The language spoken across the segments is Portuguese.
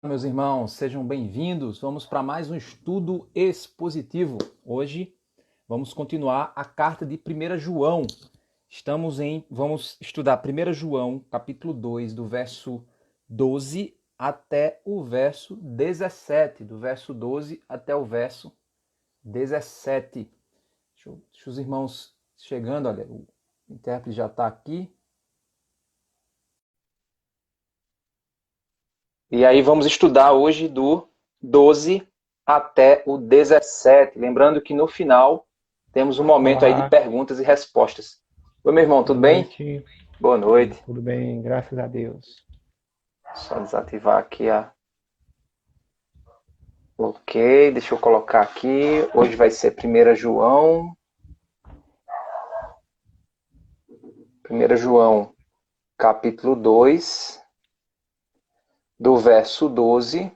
Meus irmãos, sejam bem-vindos. Vamos para mais um estudo expositivo. Hoje vamos continuar a carta de 1 João. Vamos estudar 1 João, capítulo 2, do verso 12 até o verso 17. Do verso 12 até o verso 17. Deixa os irmãos chegando, olha, o intérprete já está aqui. E aí vamos estudar hoje do 12 até o 17. Lembrando que no final temos um momento aí de Olá, perguntas e respostas. Oi, meu irmão, boa tudo bem? noite. Boa noite. Tudo bem, graças a Deus. Só desativar aqui a... Ok, deixa eu colocar aqui. Hoje vai ser 1 João. 1 João, capítulo 2, do verso 12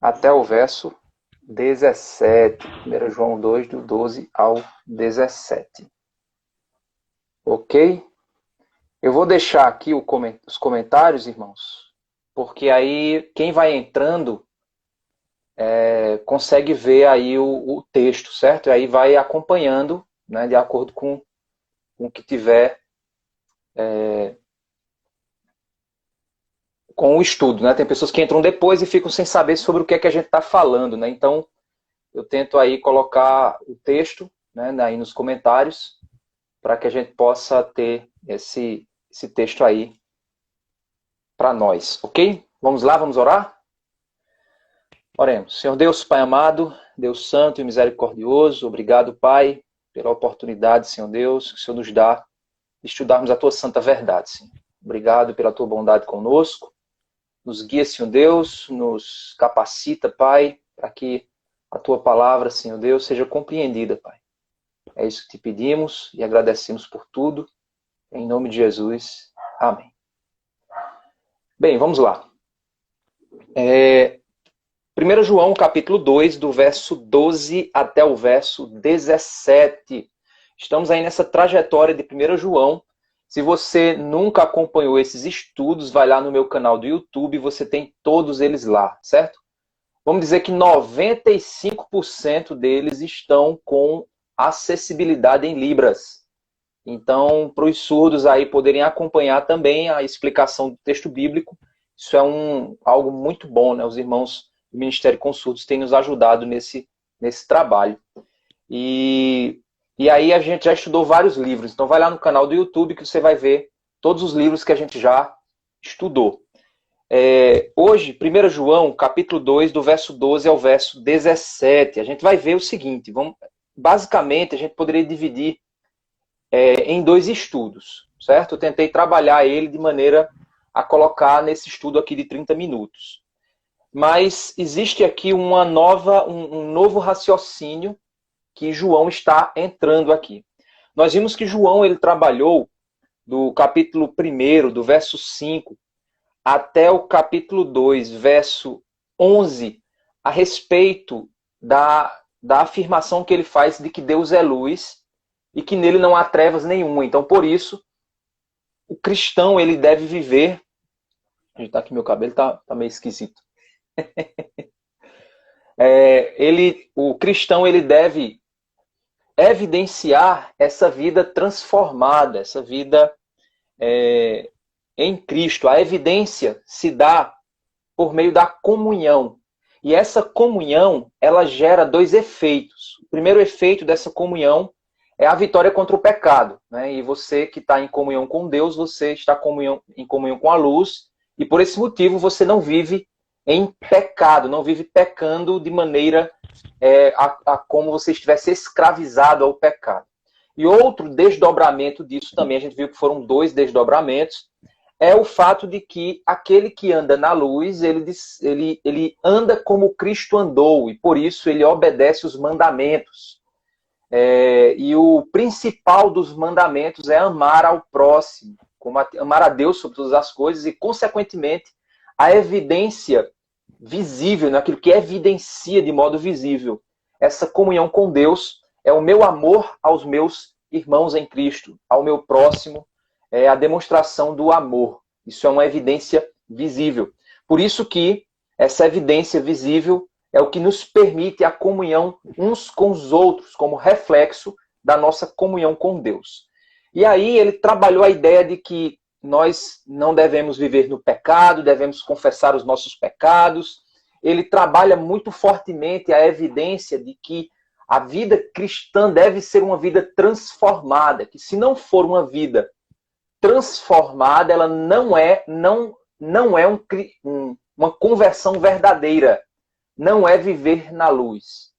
até o verso 17. 1 João 2, do 12 ao 17. Ok? Eu vou deixar aqui os comentários, irmãos, porque aí quem vai entrando consegue ver aí o texto, certo? E aí vai acompanhando, né, de acordo com o que tiver com o estudo, né? Tem pessoas que entram depois e ficam sem saber sobre o que é que a gente está falando, né? Então, eu tento aí colocar o texto, né, aí nos comentários, para que a gente possa ter esse texto aí para nós, ok? Vamos lá, vamos orar? Oremos. Senhor Deus, Pai amado, Deus santo e misericordioso, obrigado, Pai, pela oportunidade, Senhor Deus, que o Senhor nos dá de estudarmos a Tua santa verdade, Senhor. Obrigado pela Tua bondade conosco. Nos guia, Senhor Deus, nos capacita, Pai, para que a Tua palavra, Senhor Deus, seja compreendida, Pai. É isso que te pedimos e agradecemos por tudo. Em nome de Jesus. Amém. Bem, vamos lá. 1 João, capítulo 2, do verso 12 até o verso 17. Estamos aí nessa trajetória de 1 João. Se você nunca acompanhou esses estudos, vai lá no meu canal do YouTube, você tem todos eles lá, certo? Vamos dizer que 95% deles estão com acessibilidade em Libras. Então, para os surdos aí poderem acompanhar também a explicação do texto bíblico, isso é algo muito bom, né? Os irmãos do Ministério com Surdos têm nos ajudado nesse trabalho. E aí a gente já estudou vários livros, então vai lá no canal do YouTube que você vai ver todos os livros que a gente já estudou. Hoje, 1 João, capítulo 2, do verso 12 ao verso 17, a gente vai ver o seguinte, basicamente a gente poderia dividir em dois estudos, certo? Eu tentei trabalhar ele de maneira a colocar nesse estudo aqui de 30 minutos. Mas existe aqui um novo raciocínio que João está entrando aqui. Nós vimos que João ele trabalhou do capítulo 1, do verso 5, até o capítulo 2, verso 11, a respeito da afirmação que ele faz de que Deus é luz e que nele não há trevas nenhuma. Então, por isso, o cristão ele deve viver... Ajeitar aqui meu cabelo, tá meio esquisito. O cristão ele deve evidenciar essa vida transformada, essa vida em Cristo. A evidência se dá por meio da comunhão. E essa comunhão, ela gera dois efeitos. O primeiro efeito dessa comunhão é a vitória contra o pecado, né? E você que está em comunhão com Deus, você está em comunhão com a luz, e por esse motivo você não vive em pecado, não vive pecando de maneira como você estivesse escravizado ao pecado. E outro desdobramento disso também, a gente viu que foram dois desdobramentos, é o fato de que aquele que anda na luz, ele anda como Cristo andou, e por isso ele obedece os mandamentos. E o principal dos mandamentos é amar ao próximo, amar a Deus sobre todas as coisas, e, consequentemente, a evidência visível, naquilo que evidencia de modo visível essa comunhão com Deus, é o meu amor aos meus irmãos em Cristo, ao meu próximo, é a demonstração do amor. Isso é uma evidência visível. Por isso que essa evidência visível é o que nos permite a comunhão uns com os outros, como reflexo da nossa comunhão com Deus. E aí ele trabalhou a ideia de que nós não devemos viver no pecado, devemos confessar os nossos pecados. Ele trabalha muito fortemente a evidência de que a vida cristã deve ser uma vida transformada, que se não for uma vida transformada, ela não é uma conversão verdadeira, não é viver na luz.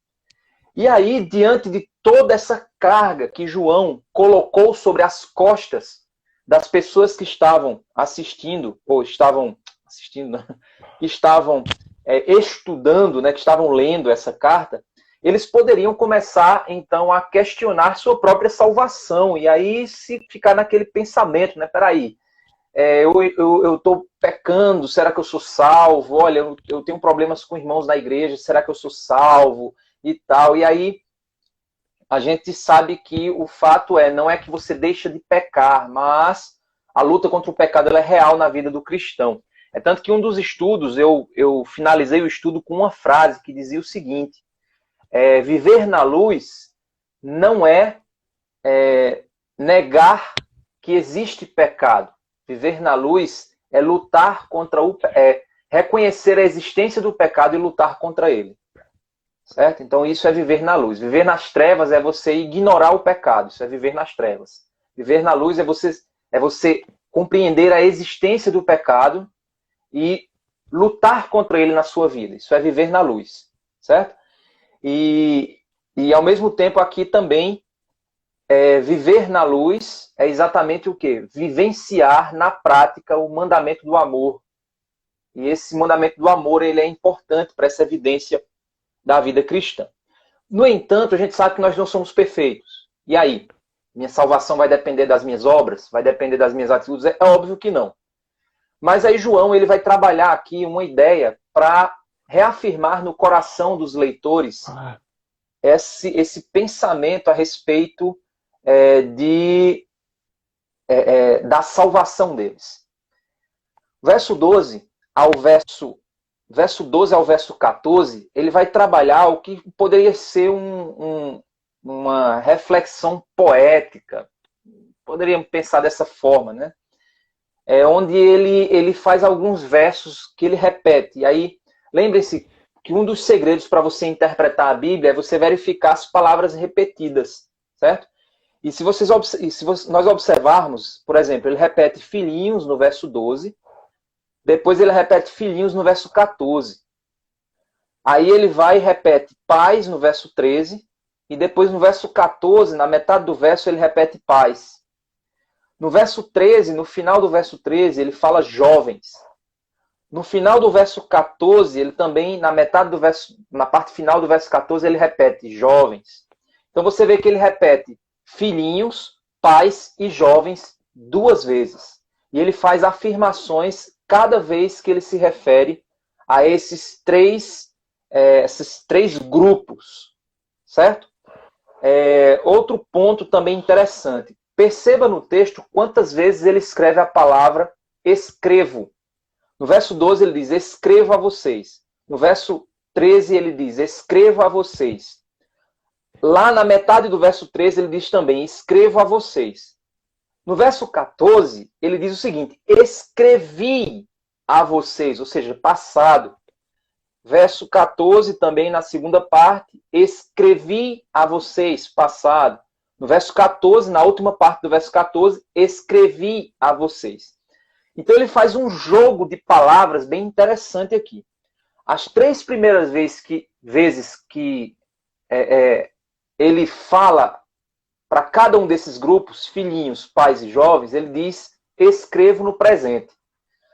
E aí, diante de toda essa carga que João colocou sobre as costas das pessoas que estavam assistindo, ou estavam assistindo, não, que estavam estudando, né, que estavam lendo essa carta, eles poderiam começar, então, a questionar sua própria salvação. E aí, se ficar naquele pensamento, né, peraí, eu estou pecando, será que eu sou salvo? Olha, eu tenho problemas com irmãos na igreja, será que eu sou salvo? E tal. E aí, a gente sabe que o fato não é que você deixa de pecar, mas a luta contra o pecado ela é real na vida do cristão. É tanto que um dos estudos, eu finalizei o estudo com uma frase que dizia o seguinte: viver na luz não é negar que existe pecado. Viver na luz é lutar contra reconhecer a existência do pecado e lutar contra ele. Certo? Então isso é viver na luz. Viver nas trevas é você ignorar o pecado. Isso é viver nas trevas. Viver na luz é você compreender a existência do pecado e lutar contra ele na sua vida. Isso é viver na luz. Certo? E ao mesmo tempo aqui também viver na luz é exatamente o quê? Vivenciar na prática o mandamento do amor. E esse mandamento do amor ele é importante para essa evidência da vida cristã. No entanto, a gente sabe que nós não somos perfeitos. E aí? Minha salvação vai depender das minhas obras? Vai depender das minhas atitudes? É óbvio que não. Mas aí João ele vai trabalhar aqui uma ideia para reafirmar no coração dos leitores esse pensamento a respeito da salvação deles. Verso 12 ao verso 12 ao verso 14, ele vai trabalhar o que poderia ser uma reflexão poética. Poderíamos pensar dessa forma, né? Onde ele faz alguns versos que ele repete. E aí, lembre-se que um dos segredos para você interpretar a Bíblia é você verificar as palavras repetidas, certo? E se nós observarmos, por exemplo, ele repete filhinhos no verso 12, depois ele repete filhinhos no verso 14. Aí ele vai e repete pais no verso 13, e depois no verso 14, na metade do verso, ele repete pais. No verso 13, no final do verso 13, ele fala jovens. No final do verso 14, ele também, na parte final do verso 14, ele repete jovens. Então você vê que ele repete filhinhos, pais e jovens 2 vezes. E ele faz afirmações cada vez que ele se refere a esses três grupos, certo? Outro ponto também interessante. Perceba no texto quantas vezes ele escreve a palavra escrevo. No verso 12 ele diz, escrevo a vocês. No verso 13 ele diz, escrevo a vocês. Lá na metade do verso 13 ele diz também, escrevo a vocês. No verso 14, ele diz o seguinte, escrevi a vocês, ou seja, passado. Verso 14, também na segunda parte, escrevi a vocês, passado. No verso 14, na última parte do verso 14, escrevi a vocês. Então ele faz um jogo de palavras bem interessante aqui. As 3 primeiras vezes que ele fala para cada um desses grupos, filhinhos, pais e jovens, ele diz, escrevo no presente.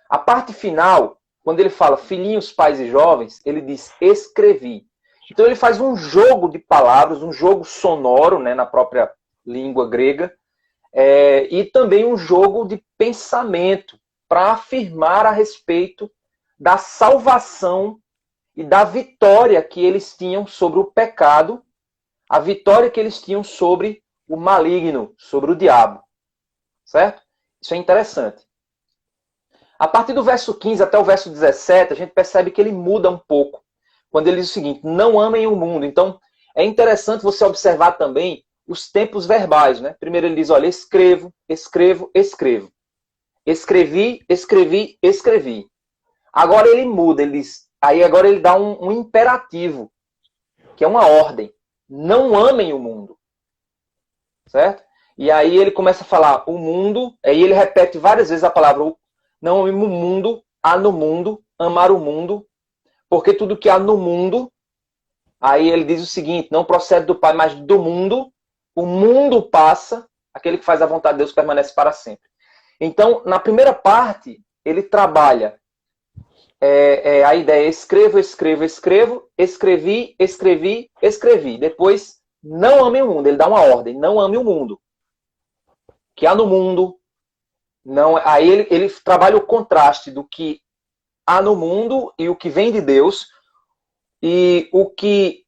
A parte final, quando ele fala filhinhos, pais e jovens, ele diz, escrevi. Então ele faz um jogo de palavras, um jogo sonoro, né, na própria língua grega, e também um jogo de pensamento, para afirmar a respeito da salvação e da vitória que eles tinham sobre o pecado, a vitória que eles tinham sobre o maligno, sobre o diabo. Certo? Isso é interessante. A partir do verso 15 até o verso 17, a gente percebe que ele muda um pouco. Quando ele diz o seguinte, não amem o mundo. Então, é interessante você observar também os tempos verbais, né? Primeiro ele diz, olha, escrevo, escrevo, escrevo. Escrevi, escrevi, escrevi. Agora ele muda, ele diz, aí agora ele dá um imperativo, que é uma ordem. Não amem o mundo. Certo? E aí ele começa a falar o mundo, aí ele repete várias vezes a palavra não amem o mundo, há no mundo, amar o mundo, porque tudo que há no mundo, aí ele diz o seguinte, não procede do Pai, mas do mundo, o mundo passa, aquele que faz a vontade de Deus permanece para sempre. Então, na primeira parte, ele trabalha a ideia escrevo, escrevo, escrevo, escrevi, escrevi, escrevi. Depois, não ame o mundo, ele dá uma ordem, não ame o mundo. Que há no mundo, não, aí ele trabalha o contraste do que há no mundo e o que vem de Deus, e o que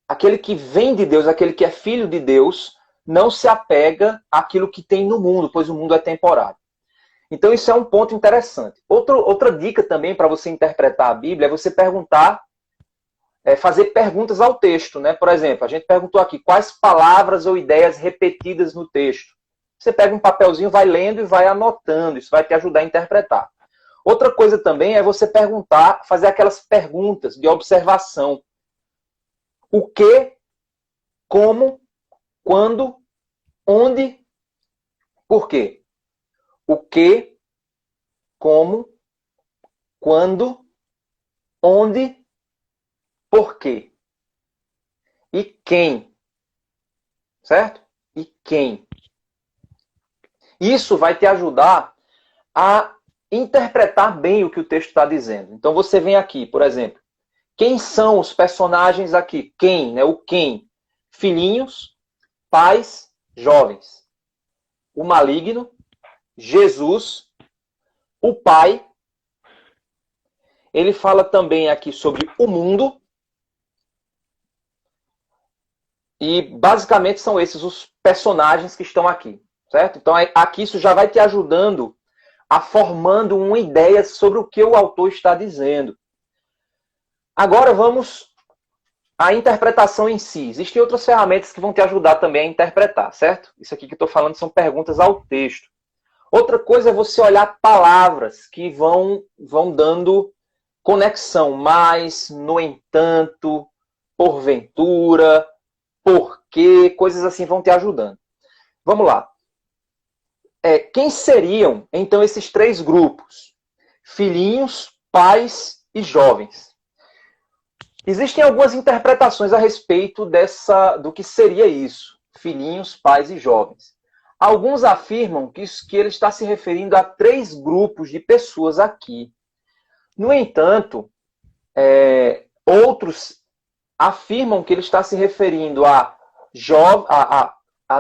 aquele que vem de Deus, aquele que é filho de Deus, não se apega àquilo que tem no mundo, pois o mundo é temporário. Então isso é um ponto interessante. Outra dica também para você interpretar a Bíblia é você perguntar, fazer perguntas ao texto, né? Por exemplo, a gente perguntou aqui quais palavras ou ideias repetidas no texto. Você pega um papelzinho, vai lendo e vai anotando. Isso vai te ajudar a interpretar. Outra coisa também é você perguntar, fazer aquelas perguntas de observação. O que, como, quando, onde, por quê? O que, como, quando, onde, por quê? E quem? Certo? E quem? Isso vai te ajudar a interpretar bem o que o texto está dizendo. Então você vem aqui, por exemplo, quem são os personagens aqui? Quem, né? O quem? Filhinhos, pais, jovens. O maligno, Jesus, o pai. Ele fala também aqui sobre o mundo. E basicamente são esses os personagens que estão aqui, certo? Então aqui isso já vai te ajudando a formando uma ideia sobre o que o autor está dizendo. Agora vamos à interpretação em si. Existem outras ferramentas que vão te ajudar também a interpretar, certo? Isso aqui que eu estou falando são perguntas ao texto. Outra coisa é você olhar palavras que vão dando conexão, mas, no entanto, porventura, porque, coisas assim vão te ajudando. Vamos lá. Quem seriam, então, esses três grupos? Filhinhos, pais e jovens. Existem algumas interpretações a respeito do que seria isso. Filhinhos, pais e jovens. Alguns afirmam que ele está se referindo a três grupos de pessoas aqui. No entanto, outros afirmam que ele está se referindo a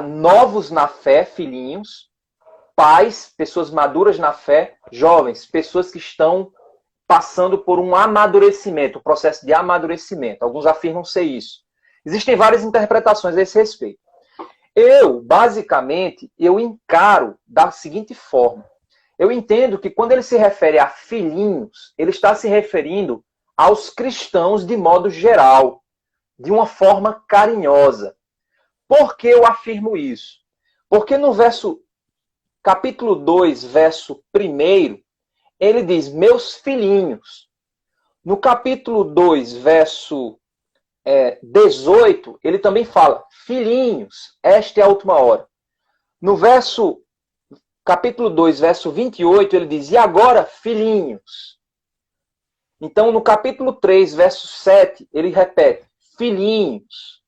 novos na fé, filhinhos, pais, pessoas maduras na fé, jovens, pessoas que estão passando por um amadurecimento, um processo de amadurecimento. Alguns afirmam ser isso. Existem várias interpretações a esse respeito. Basicamente, eu encaro da seguinte forma. Eu entendo que quando ele se refere a filhinhos, ele está se referindo aos cristãos de modo geral, de uma forma carinhosa. Por que eu afirmo isso? Porque no capítulo 2, verso 1, ele diz, meus filhinhos. No capítulo 2, verso 18, ele também fala, filhinhos, esta é a última hora. No capítulo 2, verso 28, ele diz, e agora, filhinhos. Então, no capítulo 3, verso 7, ele repete, filhinhos.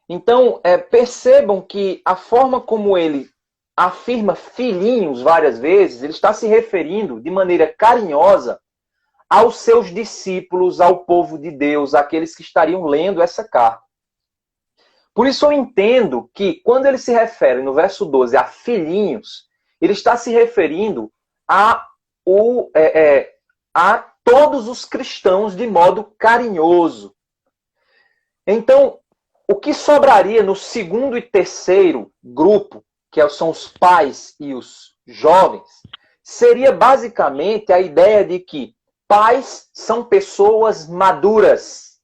Então, percebam que a forma como ele afirma filhinhos várias vezes, ele está se referindo de maneira carinhosa aos seus discípulos, ao povo de Deus, àqueles que estariam lendo essa carta. Por isso eu entendo que quando ele se refere no verso 12 a filhinhos, ele está se referindo a todos os cristãos de modo carinhoso. Então, o que sobraria no segundo e terceiro grupo, que são os pais e os jovens, seria basicamente a ideia de que pais são pessoas maduras,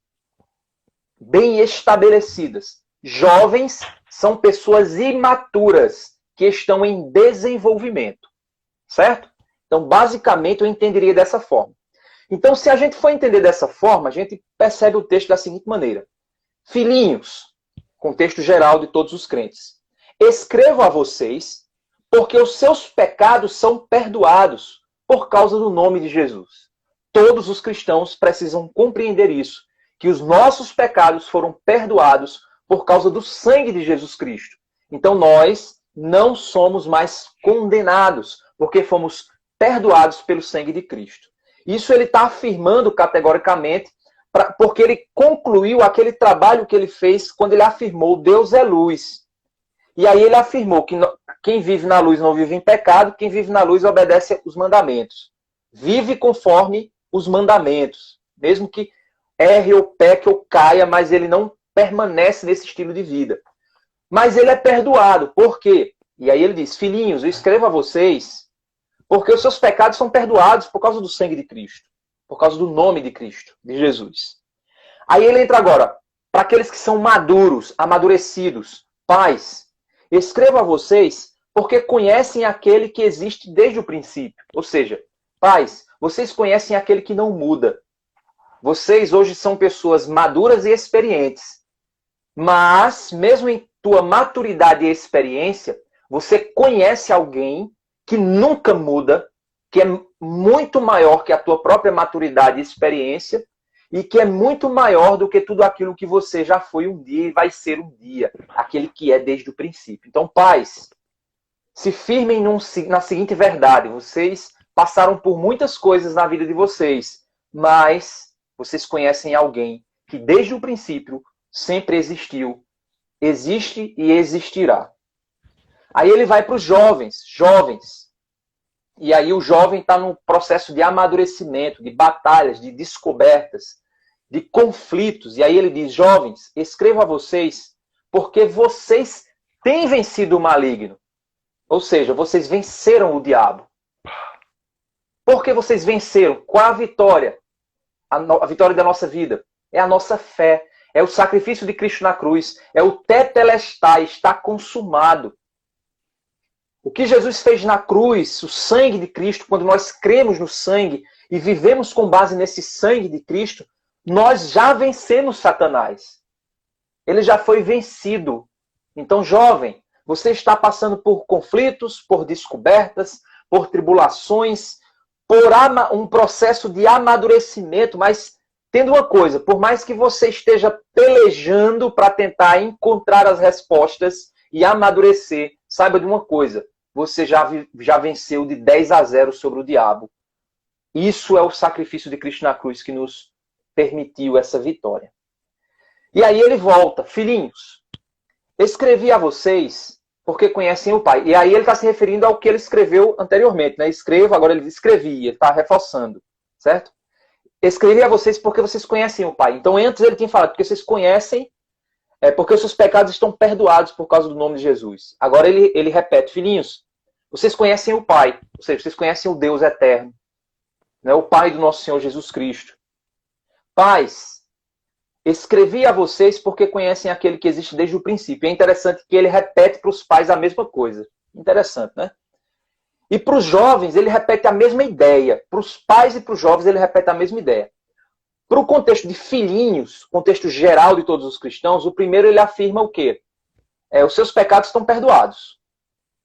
bem estabelecidas. Jovens são pessoas imaturas, que estão em desenvolvimento. Certo? Então, basicamente, eu entenderia dessa forma. Então, se a gente for entender dessa forma, a gente percebe o texto da seguinte maneira. Filhinhos, contexto geral de todos os crentes, escrevo a vocês porque os seus pecados são perdoados por causa do nome de Jesus. Todos os cristãos precisam compreender isso, que os nossos pecados foram perdoados por causa do sangue de Jesus Cristo. Então, nós não somos mais condenados, porque fomos perdoados pelo sangue de Cristo. Isso ele está afirmando categoricamente, porque ele concluiu aquele trabalho que ele fez quando ele afirmou Deus é luz. E aí ele afirmou que quem vive na luz não vive em pecado, quem vive na luz obedece os mandamentos. Vive conforme os mandamentos. Mesmo que erre ou peque ou caia, mas ele não permanece nesse estilo de vida. Mas ele é perdoado. Por quê? E aí ele diz, filhinhos, eu escrevo a vocês porque os seus pecados são perdoados por causa do sangue de Cristo. Por causa do nome de Cristo, de Jesus. Aí ele entra agora, para aqueles que são maduros, amadurecidos, pais, escrevo a vocês porque conhecem aquele que existe desde o princípio. Ou seja, pais, vocês conhecem aquele que não muda. Vocês hoje são pessoas maduras e experientes. Mas, mesmo em tua maturidade e experiência, você conhece alguém que nunca muda, que é muito maior que a tua própria maturidade e experiência, e que é muito maior do que tudo aquilo que você já foi um dia e vai ser um dia, aquele que é desde o princípio. Então, pais, se firmem na seguinte verdade, vocês passaram por muitas coisas na vida de vocês, mas vocês conhecem alguém que desde o princípio sempre existiu, existe e existirá. Aí ele vai para os jovens. E aí o jovem está num processo de amadurecimento, de batalhas, de descobertas, de conflitos. E aí ele diz, jovens, escrevo a vocês porque vocês têm vencido o maligno. Ou seja, vocês venceram o diabo. Por que vocês venceram? Qual a vitória? A vitória da nossa vida. É a nossa fé. É o sacrifício de Cristo na cruz. É o tetelestai, está consumado. O que Jesus fez na cruz, o sangue de Cristo, quando nós cremos no sangue e vivemos com base nesse sangue de Cristo, nós já vencemos Satanás. Ele já foi vencido. Então, jovem, você está passando por conflitos, por descobertas, por tribulações, por um processo de amadurecimento, mas tendo uma coisa, por mais que você esteja pelejando para tentar encontrar as respostas e amadurecer, saiba de uma coisa, você já venceu de 10-0 sobre o diabo. Isso é o sacrifício de Cristo na cruz que nos permitiu essa vitória. E aí ele volta, filhinhos, escrevi a vocês porque conhecem o Pai. E aí ele está se referindo ao que ele escreveu anteriormente, né? Escrevo, agora ele escrevi, ele está reforçando, certo? Escrevi a vocês porque vocês conhecem o Pai. Então antes ele tinha falado, porque vocês conhecem, porque os seus pecados estão perdoados por causa do nome de Jesus. Agora ele repete, filhinhos, vocês conhecem o Pai, ou seja, vocês conhecem o Deus eterno, né? O Pai do nosso Senhor Jesus Cristo. Pais, escrevi a vocês porque conhecem aquele que existe desde o princípio. É interessante que ele repete para os pais a mesma coisa. Interessante, né? E para os jovens, ele repete a mesma ideia. Para os pais e para os jovens, ele repete a mesma ideia. Para o contexto de filhinhos, contexto geral de todos os cristãos, o primeiro ele afirma o quê? Os seus pecados estão perdoados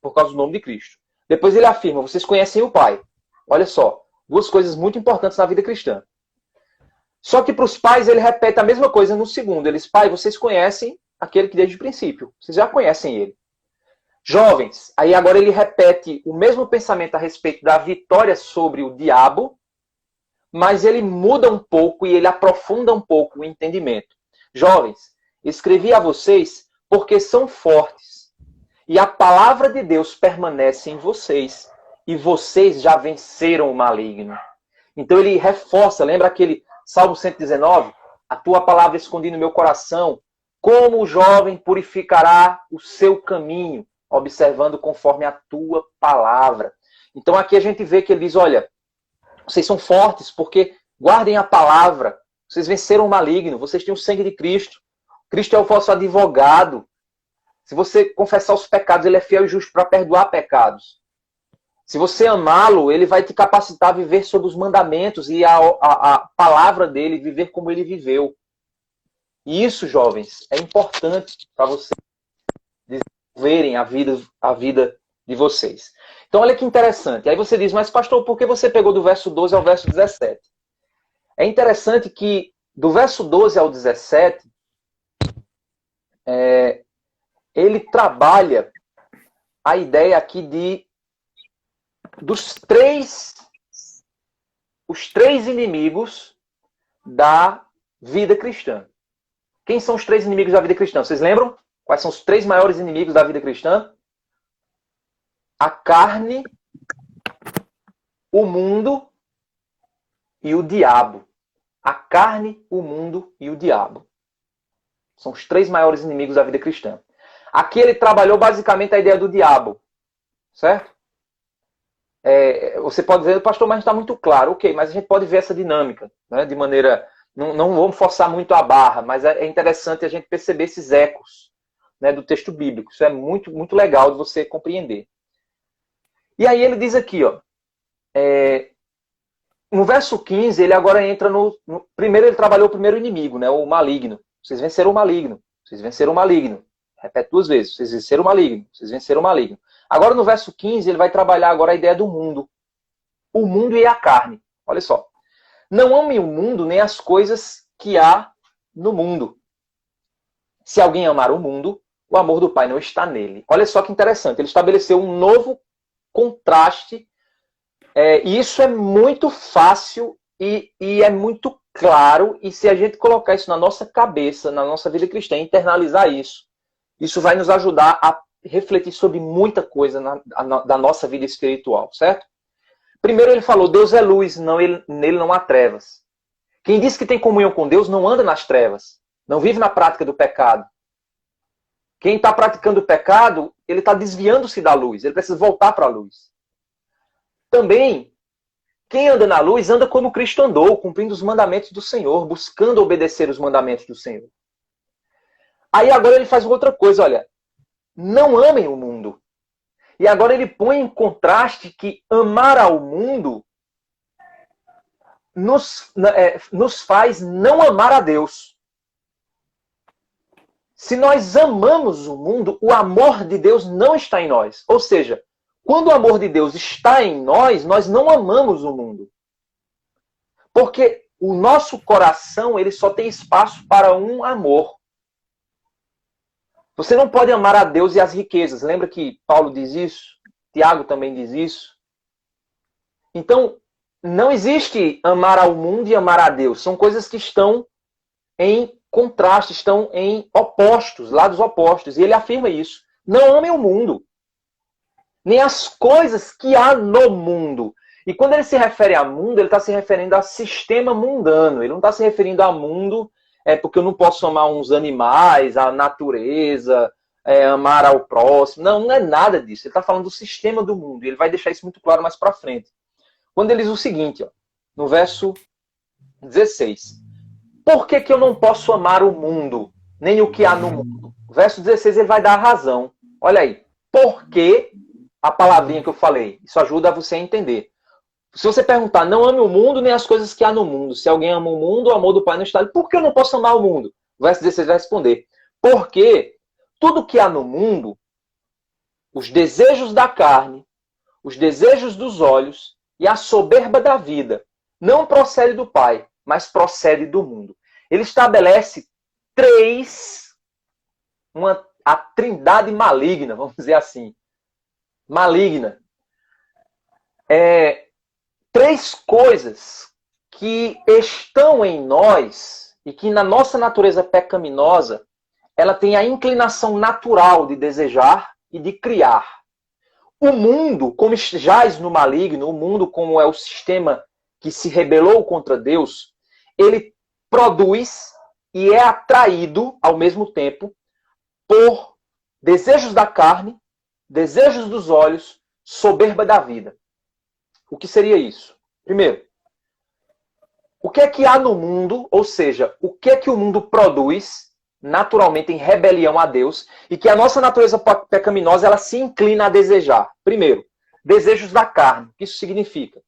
por causa do nome de Cristo. Depois ele afirma, vocês conhecem o Pai. Olha só, duas coisas muito importantes na vida cristã. Só que para os pais ele repete a mesma coisa no segundo. Eles, pai, vocês conhecem aquele que desde o princípio. Vocês já conhecem ele. Jovens, aí agora ele repete o mesmo pensamento a respeito da vitória sobre o diabo, mas ele muda um pouco e ele aprofunda um pouco o entendimento. Jovens, escrevi a vocês porque são fortes e a palavra de Deus permanece em vocês e vocês já venceram o maligno. Então ele reforça, lembra aquele Salmo 119? A tua palavra escondi no meu coração, como o jovem purificará o seu caminho, observando conforme a tua palavra. Então aqui a gente vê que ele diz, olha, vocês são fortes porque guardem a palavra, vocês venceram o maligno, vocês têm o sangue de Cristo. Cristo é o vosso advogado. Se você confessar os pecados, ele é fiel e justo para perdoar pecados. Se você amá-lo, ele vai te capacitar a viver sob os mandamentos e a palavra dele, viver como ele viveu. E isso, jovens, é importante para vocês desenvolverem a vida de vocês. Então, olha que interessante. Aí você diz, mas pastor, por que você pegou do verso 12 ao verso 17? É interessante que do verso 12 ao 17, ele trabalha a ideia aqui os três inimigos da vida cristã. Quem são os três inimigos da vida cristã? Vocês lembram? Quais são os três maiores inimigos da vida cristã? A carne, o mundo e o diabo. A carne, o mundo e o diabo. São os três maiores inimigos da vida cristã. Aqui ele trabalhou basicamente a ideia do diabo. Certo? Você pode dizer, pastor, mas está muito claro. Ok, mas a gente pode ver essa dinâmica, né, de maneira... Não vamos forçar muito a barra, mas é interessante a gente perceber esses ecos, né, do texto bíblico. Isso é muito, muito legal de você compreender. E aí ele diz aqui, ó, no verso 15, ele agora entra primeiro ele trabalhou o primeiro inimigo, né, o maligno. Vocês venceram o maligno. Vocês venceram o maligno. Repete 2 vezes. Vocês venceram o maligno. Vocês venceram o maligno. Agora no verso 15, ele vai trabalhar agora a ideia do mundo. O mundo e a carne. Olha só. Não amem o mundo nem as coisas que há no mundo. Se alguém amar o mundo, o amor do Pai não está nele. Olha só que interessante. Ele estabeleceu um novo contraste. E isso é muito fácil e é muito claro. E se a gente colocar isso na nossa cabeça, na nossa vida cristã, internalizar isso vai nos ajudar a refletir sobre muita coisa da nossa vida espiritual, certo? Primeiro ele falou, Deus é luz, nele não há trevas. Quem diz que tem comunhão com Deus não anda nas trevas, não vive na prática do pecado. Quem está praticando o pecado, ele está desviando-se da luz, ele precisa voltar para a luz. Também, quem anda na luz anda como Cristo andou, cumprindo os mandamentos do Senhor, buscando obedecer os mandamentos do Senhor. Aí agora ele faz outra coisa, olha, não amem o mundo. E agora ele põe em contraste que amar ao mundo nos faz não amar a Deus. Se nós amamos o mundo, o amor de Deus não está em nós. Ou seja, quando o amor de Deus está em nós, nós não amamos o mundo. Porque o nosso coração ele só tem espaço para um amor. Você não pode amar a Deus e as riquezas. Lembra que Paulo diz isso? Tiago também diz isso. Então, não existe amar ao mundo e amar a Deus. São coisas que estão em contraste, estão em opostos, lados opostos. E ele afirma isso. Não amem o mundo, nem as coisas que há no mundo. E quando ele se refere a mundo, ele está se referindo a sistema mundano. Ele não está se referindo a mundo... porque eu não posso amar uns animais, a natureza, amar ao próximo. Não é nada disso. Ele está falando do sistema do mundo. E ele vai deixar isso muito claro mais para frente. Quando ele diz o seguinte, ó, no verso 16. Por que eu não posso amar o mundo, nem o que há no mundo? Verso 16 ele vai dar a razão. Olha aí. Porque a palavrinha que eu falei. Isso ajuda você a entender. Se você perguntar, não ame o mundo nem as coisas que há no mundo. Se alguém ama o mundo, o amor do Pai não está. Por que eu não posso amar o mundo? O verso 16 vai responder. Porque tudo que há no mundo, os desejos da carne, os desejos dos olhos e a soberba da vida, não procede do Pai, mas procede do mundo. Ele estabelece a trindade maligna, vamos dizer assim. Maligna. 3 coisas que estão em nós e que na nossa natureza pecaminosa, ela tem a inclinação natural de desejar e de criar. O mundo, como jaz no maligno, o mundo como é o sistema que se rebelou contra Deus, ele produz e é atraído ao mesmo tempo por desejos da carne, desejos dos olhos, soberba da vida. O que seria isso? Primeiro, o que é que há no mundo, ou seja, o que é que o mundo produz naturalmente em rebelião a Deus e que a nossa natureza pecaminosa ela se inclina a desejar? Primeiro, desejos da carne. O que isso significa?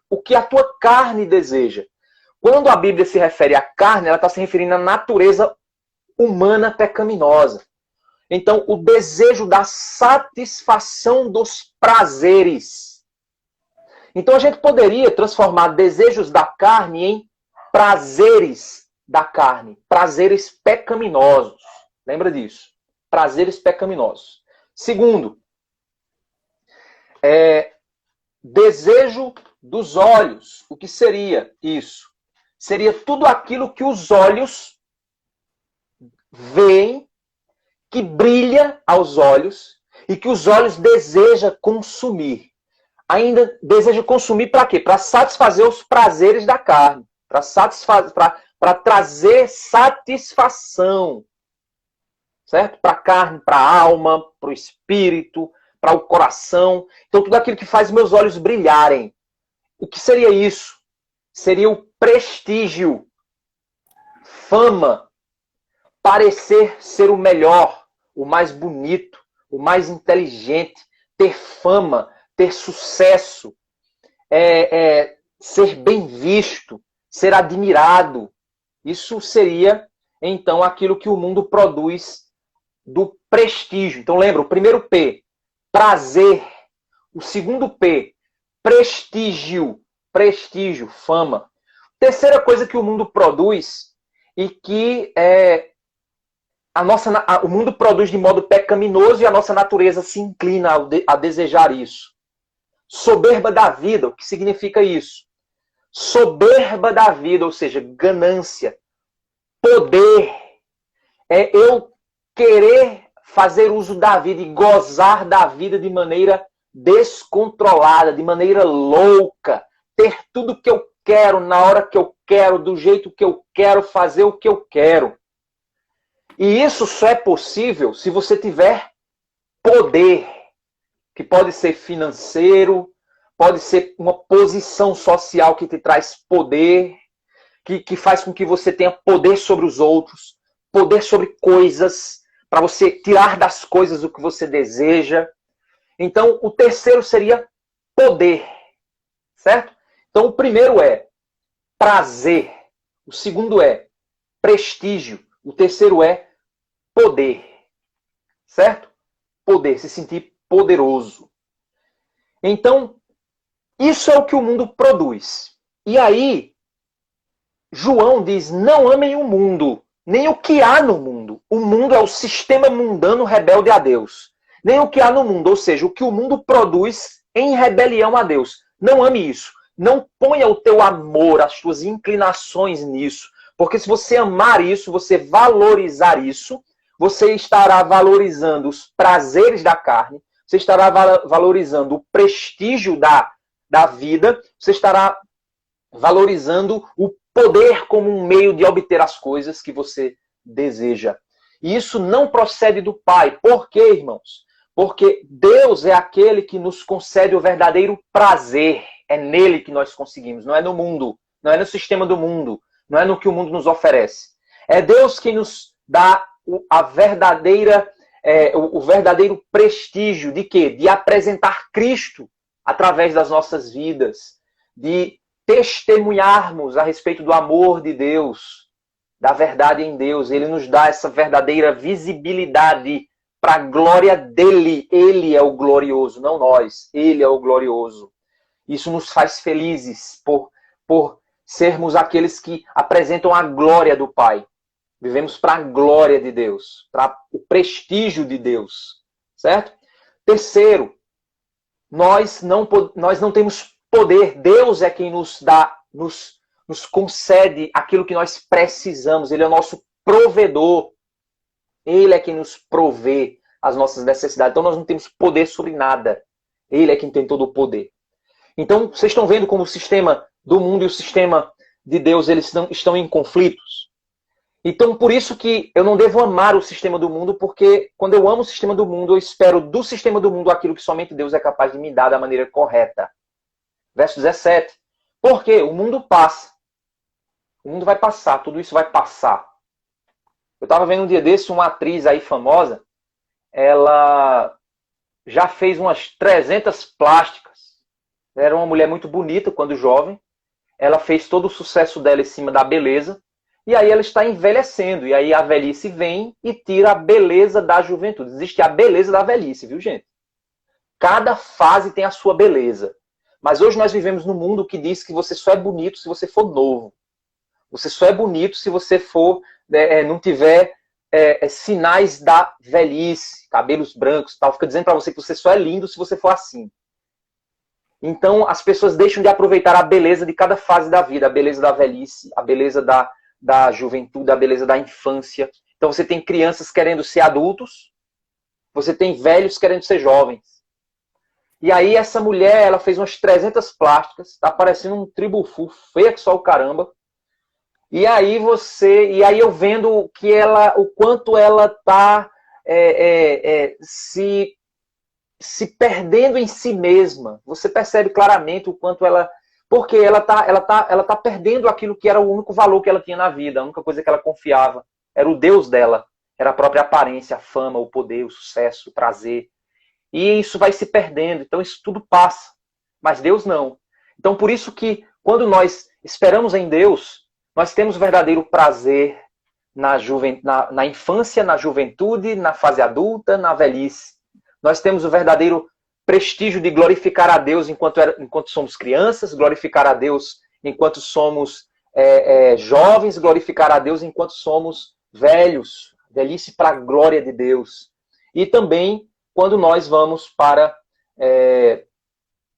O que a tua carne deseja. Quando a Bíblia se refere à carne, ela está se referindo à natureza humana pecaminosa. Então, o desejo da satisfação dos prazeres. Então, a gente poderia transformar desejos da carne em prazeres da carne. Prazeres pecaminosos. Lembra disso? Prazeres pecaminosos. Segundo, desejo dos olhos. O que seria isso? Seria tudo aquilo que os olhos veem, que brilha aos olhos e que os olhos desejam consumir. Ainda deseja consumir para quê? Para satisfazer os prazeres da carne. Para trazer satisfação. Certo? Para a carne, para a alma, para o espírito, para o coração. Então, tudo aquilo que faz meus olhos brilharem. O que seria isso? Seria o prestígio, fama, parecer ser o melhor, o mais bonito, o mais inteligente, ter fama, ter sucesso, ser bem visto, ser admirado. Isso seria, então, aquilo que o mundo produz do prestígio. Então, lembra, o primeiro P, prazer. O segundo P, prestígio. Prestígio, fama. Terceira coisa que o mundo produz e que o mundo produz de modo pecaminoso e a nossa natureza se inclina a desejar isso. Soberba da vida, o que significa isso? Soberba da vida, ou seja, ganância, poder. É eu querer fazer uso da vida e gozar da vida de maneira descontrolada, de maneira louca, ter tudo o que eu quero, na hora que eu quero, do jeito que eu quero, fazer o que eu quero. E isso só é possível se você tiver poder, que pode ser financeiro, pode ser uma posição social que te traz poder, que faz com que você tenha poder sobre os outros, poder sobre coisas, para você tirar das coisas o que você deseja. Então, o terceiro seria poder, certo? Então, o primeiro é prazer, o segundo é prestígio, o terceiro é poder, certo? Poder, se sentir poderoso. Então, isso é o que o mundo produz. E aí, João diz, não amem o mundo, nem o que há no mundo. O mundo é o sistema mundano rebelde a Deus. Nem o que há no mundo, ou seja, o que o mundo produz em rebelião a Deus. Não ame isso. Não ponha o teu amor, as tuas inclinações nisso. Porque se você amar isso, você valorizar isso, você estará valorizando os prazeres da carne, você estará valorizando o prestígio da vida, você estará valorizando o poder como um meio de obter as coisas que você deseja. E isso não procede do Pai. Por quê, irmãos? Porque Deus é aquele que nos concede o verdadeiro prazer. É nele que nós conseguimos, não é no mundo, não é no sistema do mundo, não é no que o mundo nos oferece. É Deus quem nos dá o verdadeiro prestígio de quê? De apresentar Cristo através das nossas vidas, de testemunharmos a respeito do amor de Deus, da verdade em Deus. Ele nos dá essa verdadeira visibilidade para a glória dele. Ele é o glorioso, não nós. Ele é o glorioso. Isso nos faz felizes por sermos aqueles que apresentam a glória do Pai. Vivemos para a glória de Deus, para o prestígio de Deus, certo? Terceiro, nós não temos poder. Deus é quem nos dá, nos concede aquilo que nós precisamos. Ele é o nosso provedor. Ele é quem nos provê as nossas necessidades. Então nós não temos poder sobre nada. Ele é quem tem todo o poder. Então, vocês estão vendo como o sistema do mundo e o sistema de Deus eles estão em conflitos? Então, por isso que eu não devo amar o sistema do mundo, porque quando eu amo o sistema do mundo, eu espero do sistema do mundo aquilo que somente Deus é capaz de me dar da maneira correta. Verso 17. Por quê? O mundo passa. O mundo vai passar, tudo isso vai passar. Eu estava vendo um dia desse uma atriz aí famosa, ela já fez umas 300 plásticas. Era uma mulher muito bonita quando jovem. Ela fez todo o sucesso dela em cima da beleza. E aí ela está envelhecendo. E aí a velhice vem e tira a beleza da juventude. Existe a beleza da velhice, viu, gente? Cada fase tem a sua beleza. Mas hoje nós vivemos num mundo que diz que você só é bonito se você for novo. Você só é bonito se você for, não tiver sinais da velhice, cabelos brancos, tal. Fica dizendo para você que você só é lindo se você for assim. Então as pessoas deixam de aproveitar a beleza de cada fase da vida, a beleza da velhice, a beleza da juventude, a beleza da infância. Então você tem crianças querendo ser adultos, você tem velhos querendo ser jovens. E aí essa mulher, ela fez umas 300 plásticas, tá parecendo um tribufu, feia que só o caramba. E aí eu vendo que o quanto ela tá se perdendo em si mesma. Você percebe claramente o quanto ela, porque ela tá perdendo aquilo que era o único valor que ela tinha na vida, a única coisa que ela confiava, era o Deus dela, era a própria aparência, a fama, o poder, o sucesso, o prazer. E isso vai se perdendo, então isso tudo passa, mas Deus não. Então por isso que quando nós esperamos em Deus, nós temos o verdadeiro prazer na infância, na juventude, na fase adulta, na velhice. Nós temos o verdadeiro prestígio de glorificar a Deus enquanto somos crianças, glorificar a Deus enquanto somos jovens, glorificar a Deus enquanto somos velhos. Velhice para a glória de Deus. E também quando nós vamos para...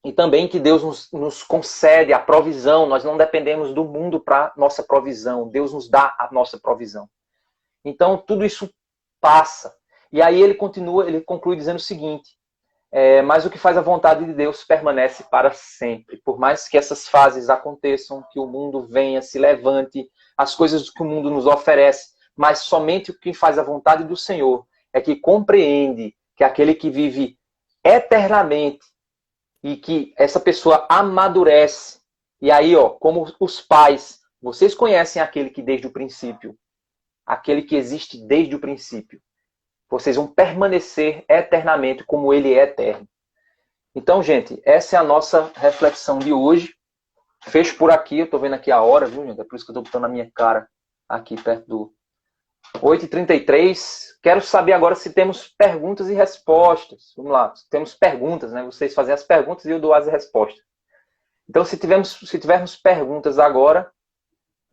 E também que Deus nos concede a provisão. Nós não dependemos do mundo para nossa provisão. Deus nos dá a nossa provisão. Então, tudo isso passa. E aí ele conclui dizendo o seguinte: mas o que faz a vontade de Deus permanece para sempre. Por mais que essas fases aconteçam, que o mundo venha, se levante, as coisas que o mundo nos oferece, mas somente o que faz a vontade do Senhor é que compreende que aquele que vive eternamente e que essa pessoa amadurece. E aí, como os pais, vocês conhecem aquele que desde o princípio, aquele que existe desde o princípio. Vocês vão permanecer eternamente como ele é eterno. Então, gente, essa é a nossa reflexão de hoje. Fecho por aqui, eu estou vendo aqui a hora, viu, gente? É por isso que eu estou botando a minha cara aqui perto do 8h33. Quero saber agora se temos perguntas e respostas. Vamos lá, temos perguntas, né? Vocês fazem as perguntas e eu dou as respostas. Então, se tivermos perguntas agora,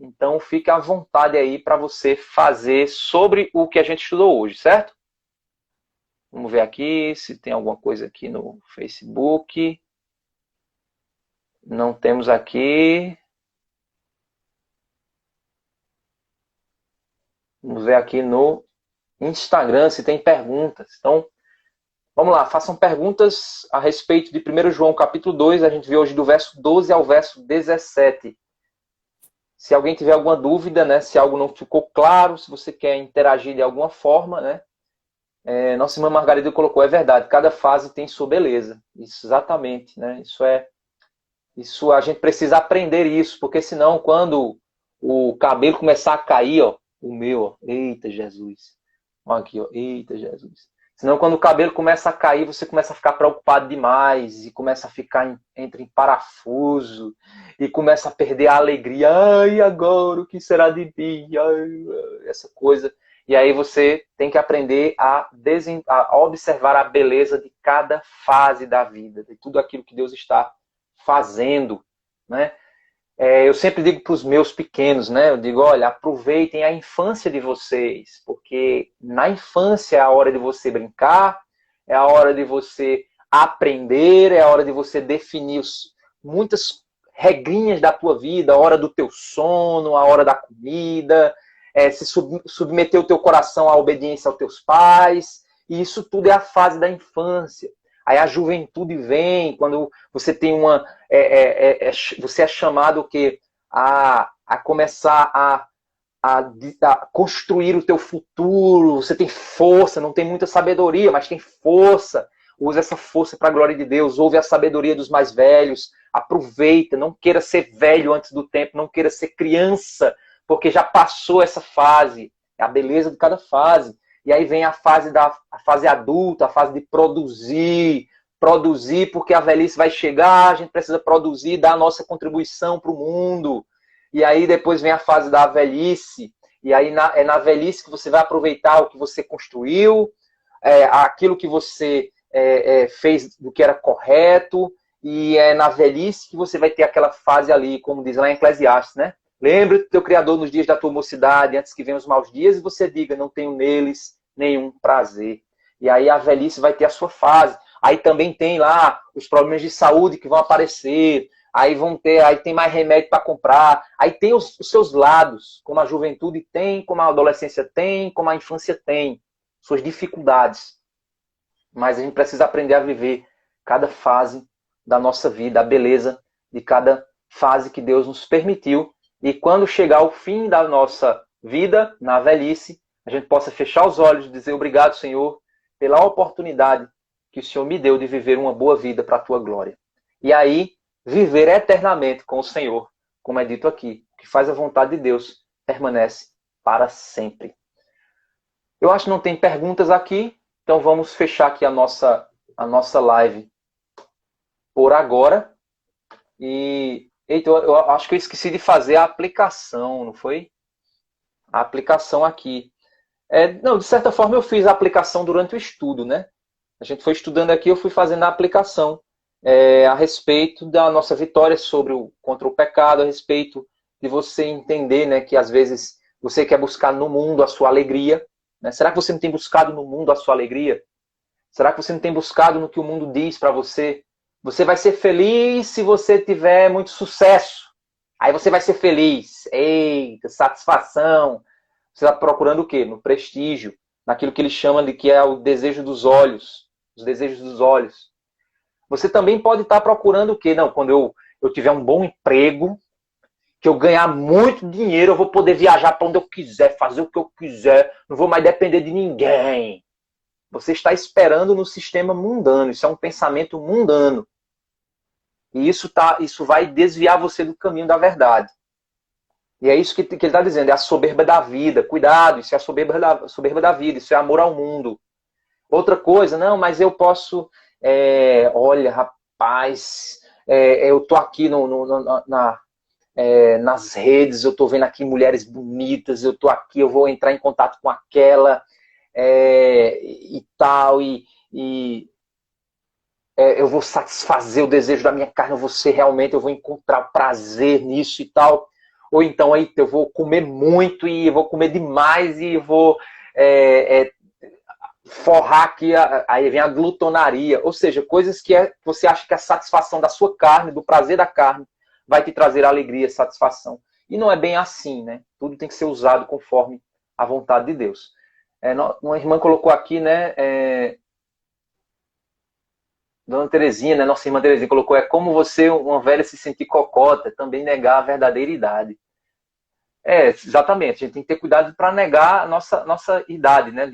então fique à vontade aí para você fazer sobre o que a gente estudou hoje, certo? Vamos ver aqui se tem alguma coisa aqui no Facebook. Não temos aqui. Vamos ver aqui no Instagram se tem perguntas. Então, vamos lá, façam perguntas a respeito de 1 João capítulo 2. A gente viu hoje do verso 12 ao verso 17. Se alguém tiver alguma dúvida, né, se algo não ficou claro, se você quer interagir de alguma forma, né, nossa irmã Margarida colocou, é verdade, cada fase tem sua beleza. Isso, exatamente, né? Isso a gente precisa aprender isso, porque senão quando o cabelo começar a cair, o meu, eita Jesus. Olha aqui, eita Jesus. Senão quando o cabelo começa a cair, você começa a ficar preocupado demais e começa a ficar entra em parafuso e começa a perder a alegria. Ai, agora o que será de mim? Ai, essa coisa. E aí você tem que aprender a observar a beleza de cada fase da vida, de tudo aquilo que Deus está fazendo, né? Eu sempre digo para os meus pequenos, né? Eu digo, olha, aproveitem a infância de vocês, porque na infância é a hora de você brincar, é a hora de você aprender, é a hora de você definir muitas regrinhas da tua vida, a hora do teu sono, a hora da comida, se submeter o teu coração à obediência aos teus pais, e isso tudo é a fase da infância. Aí a juventude vem, quando você tem você é chamado o quê? A começar a construir o teu futuro, você tem força, não tem muita sabedoria, mas tem força. Usa essa força para a glória de Deus, ouve a sabedoria dos mais velhos, Aproveita, não queira ser velho antes do tempo, não queira ser criança, porque já passou essa fase. É a beleza de cada fase. E aí vem a fase adulta, a fase de produzir porque a velhice vai chegar, a gente precisa produzir, dar a nossa contribuição para o mundo. E aí depois vem a fase da velhice, e aí é na velhice que você vai aproveitar o que você construiu, aquilo que você fez do que era correto, e é na velhice que você vai ter aquela fase ali, como diz lá em Eclesiastes, né? Lembre do teu Criador nos dias da tua mocidade, antes que venham os maus dias, e você diga, não tenho neles nenhum prazer. E aí a velhice vai ter a sua fase. Aí também tem lá os problemas de saúde que vão aparecer, aí tem mais remédio para comprar, aí tem os seus lados, como a juventude tem, como a adolescência tem, como a infância tem, suas dificuldades. Mas a gente precisa aprender a viver cada fase da nossa vida, a beleza de cada fase que Deus nos permitiu. E quando chegar o fim da nossa vida, na velhice, a gente possa fechar os olhos e dizer obrigado, Senhor, pela oportunidade que o Senhor me deu de viver uma boa vida para a tua glória. E aí, viver eternamente com o Senhor, como é dito aqui, que faz a vontade de Deus, permanece para sempre. Eu acho que não tem perguntas aqui, então vamos fechar aqui a nossa live por agora. E então, eu acho que eu esqueci de fazer a aplicação, não foi? A aplicação aqui. Não, de certa forma eu fiz a aplicação durante o estudo, né? A gente foi estudando aqui, eu fui fazendo a aplicação a respeito da nossa vitória contra o pecado, a respeito de você entender, né, que às vezes você quer buscar no mundo a sua alegria. Né? Será que você não tem buscado no mundo a sua alegria? Será que você não tem buscado no que o mundo diz para você? Você vai ser feliz se você tiver muito sucesso. Aí você vai ser feliz. Eita, satisfação. Você está procurando o quê? No prestígio. Naquilo que ele chama de que é o desejo dos olhos. Os desejos dos olhos. Você também pode estar procurando o quê? Não, quando eu tiver um bom emprego, que eu ganhar muito dinheiro, eu vou poder viajar para onde eu quiser, fazer o que eu quiser, não vou mais depender de ninguém. Você está esperando no sistema mundano. Isso é um pensamento mundano. E isso vai desviar você do caminho da verdade. E é isso que ele está dizendo, é a soberba da vida. Cuidado, isso é a soberba da vida, isso é amor ao mundo. Outra coisa, não, mas eu posso... olha, rapaz, eu tô aqui nas redes, eu tô vendo aqui mulheres bonitas, eu tô aqui, eu vou entrar em contato com aquela e tal, eu vou satisfazer o desejo da minha carne, eu vou encontrar prazer nisso e tal. Ou então aí eu vou comer muito e eu vou comer demais e eu vou forrar aqui, aí vem a glutonaria, ou seja, coisas que você acha que a satisfação da sua carne, do prazer da carne, vai te trazer alegria, satisfação. E não é bem assim, né? Tudo tem que ser usado conforme a vontade de Deus. Uma irmã colocou aqui, né? Dona Terezinha, né? Nossa irmã Terezinha colocou, como você, uma velha, se sentir cocota, também negar a verdadeira idade. Exatamente, a gente tem que ter cuidado para negar a nossa idade, né?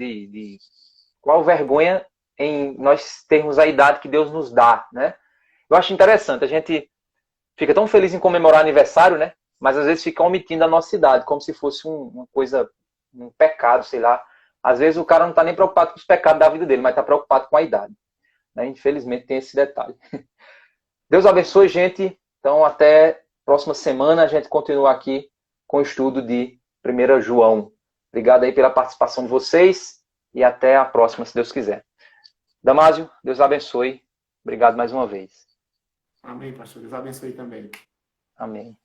Qual vergonha em nós termos a idade que Deus nos dá, né? Eu acho interessante, a gente fica tão feliz em comemorar aniversário, né? Mas às vezes fica omitindo a nossa idade, como se fosse uma coisa, um pecado, sei lá. Às vezes o cara não está nem preocupado com os pecados da vida dele, mas está preocupado com a idade. Né? Infelizmente tem esse detalhe. Deus abençoe, gente. Então até próxima semana a gente continua aqui com o estudo de 1 João. Obrigado aí pela participação de vocês e até a próxima, se Deus quiser. Damásio, Deus abençoe. Obrigado mais uma vez. Amém, pastor. Deus abençoe também. Amém.